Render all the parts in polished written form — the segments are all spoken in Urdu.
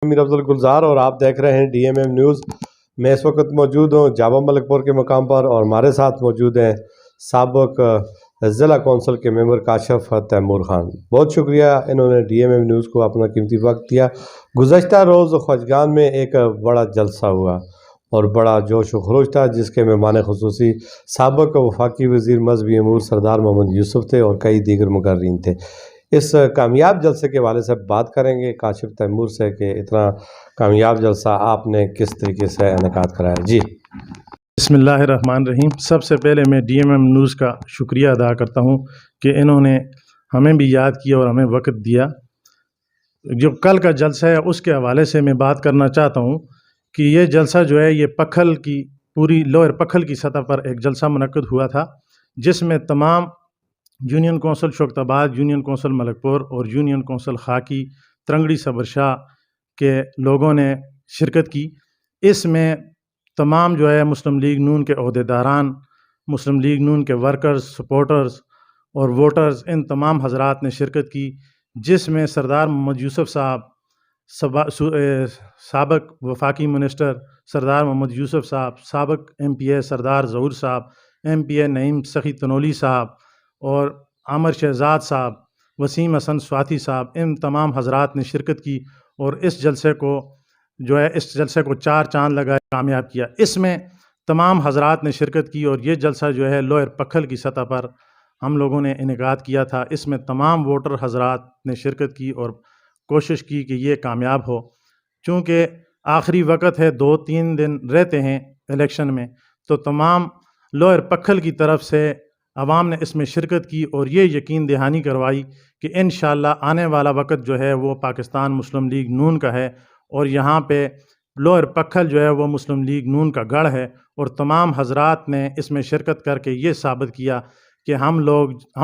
میر افضل گلزار اور آپ دیکھ رہے ہیں ڈی ایم ایم نیوز۔ میں اس وقت موجود ہوں جابہ ملک پور کے مقام پر اور ہمارے ساتھ موجود ہیں سابق ضلع کونسل کے ممبر کاشف تیمور خان۔ بہت شکریہ انہوں نے ڈی ایم ایم نیوز کو اپنا قیمتی وقت دیا۔ گزشتہ روز خواجگان میں ایک بڑا جلسہ ہوا اور بڑا جوش و خروش تھا، جس کے مہمان خصوصی سابق وفاقی وزیر مذہبی امور سردار محمد یوسف تھے اور کئی دیگر مقررین تھے۔ اس کامیاب جلسے کے حوالے سے بات کریں گے کاشف تیمور سے کہ اتنا کامیاب جلسہ آپ نے کس طریقے سے انعقاد کرایا۔ جی بسم اللہ الرحمن الرحیم۔ سب سے پہلے میں ڈی ایم ایم نیوز کا شکریہ ادا کرتا ہوں کہ انہوں نے ہمیں بھی یاد کیا اور ہمیں وقت دیا۔ جو کل کا جلسہ ہے اس کے حوالے سے میں بات کرنا چاہتا ہوں کہ یہ جلسہ جو ہے یہ پکھل کی پوری لوئر پکھل کی سطح پر ایک جلسہ منعقد ہوا تھا، جس میں تمام یونین کونسل شوکت آباد، یونین کونسل ملک پور اور یونین کونسل خاکی ترنگڑی صبر شاہ کے لوگوں نے شرکت کی۔ اس میں تمام جو ہے مسلم لیگ نون کے عہدیداران، مسلم لیگ نون کے ورکرز، سپورٹرز اور ووٹرز، ان تمام حضرات نے شرکت کی، جس میں سردار محمد یوسف صاحب، سابق وفاقی منسٹر سردار محمد یوسف صاحب، سابق ایم پی اے سردار ظہور صاحب، ایم پی اے نعیم سخی تنولی صاحب اور عامر شہزاد صاحب، وسیم حسن سواتی صاحب، ان تمام حضرات نے شرکت کی اور اس جلسے کو جو ہے اس جلسے کو چار چاند لگائے کامیاب کیا۔ اس میں تمام حضرات نے شرکت کی اور یہ جلسہ جو ہے لوئر پکھل کی سطح پر ہم لوگوں نے انعقاد کیا تھا۔ اس میں تمام ووٹر حضرات نے شرکت کی اور کوشش کی کہ یہ کامیاب ہو۔ چونکہ آخری وقت ہے، 2-3 دن رہتے ہیں الیکشن میں، تو تمام لوئر پکھل کی طرف سے عوام نے اس میں شرکت کی اور یہ یقین دہانی کروائی کہ انشاءاللہ آنے والا وقت جو ہے وہ پاکستان مسلم لیگ نون کا ہے اور یہاں پہ لوئر پکھل جو ہے وہ مسلم لیگ نون کا گڑھ ہے، اور تمام حضرات نے اس میں شرکت کر کے یہ ثابت کیا کہ ہم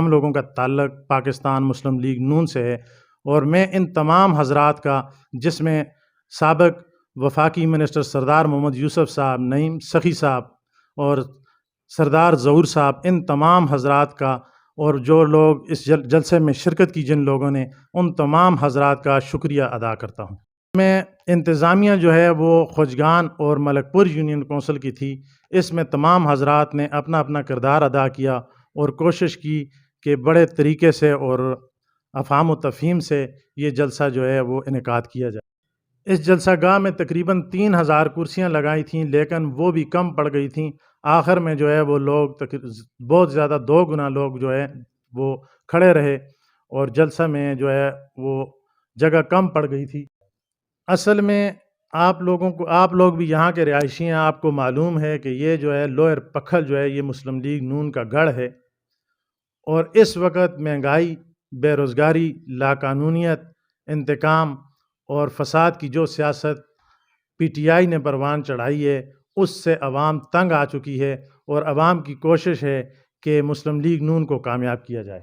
لوگوں کا تعلق پاکستان مسلم لیگ نون سے ہے۔ اور میں ان تمام حضرات کا، جس میں سابق وفاقی منسٹر سردار محمد یوسف صاحب، نعیم سخی صاحب اور سردار ظہور صاحب، ان تمام حضرات کا اور جو لوگ اس جلسے میں شرکت کی جن لوگوں نے، ان تمام حضرات کا شکریہ ادا کرتا ہوں۔ میں انتظامیہ جو ہے وہ خواجگان اور ملک پور یونین کونسل کی تھی۔ اس میں تمام حضرات نے اپنا اپنا کردار ادا کیا اور کوشش کی کہ بڑے طریقے سے اور افہام و تفہیم سے یہ جلسہ جو ہے وہ انعقاد کیا جائے۔ اس جلسہ گاہ میں تقریباً 3000 کرسیاں لگائی تھیں، لیکن وہ بھی کم پڑ گئی تھیں۔ آخر میں جو ہے وہ لوگ بہت زیادہ 2 گنا لوگ جو ہے وہ کھڑے رہے اور جلسہ میں جو ہے وہ جگہ کم پڑ گئی تھی۔ اصل میں آپ لوگ بھی یہاں کے رہائشی ہیں، آپ کو معلوم ہے کہ یہ جو ہے لوئر پکھل جو ہے یہ مسلم لیگ نون کا گڑھ ہے، اور اس وقت مہنگائی، بے روزگاری، لاقانونیت، انتقام اور فساد کی جو سیاست پی ٹی آئی نے پروان چڑھائی ہے، اس سے عوام تنگ آ چکی ہے اور عوام کی کوشش ہے کہ مسلم لیگ نون کو کامیاب کیا جائے۔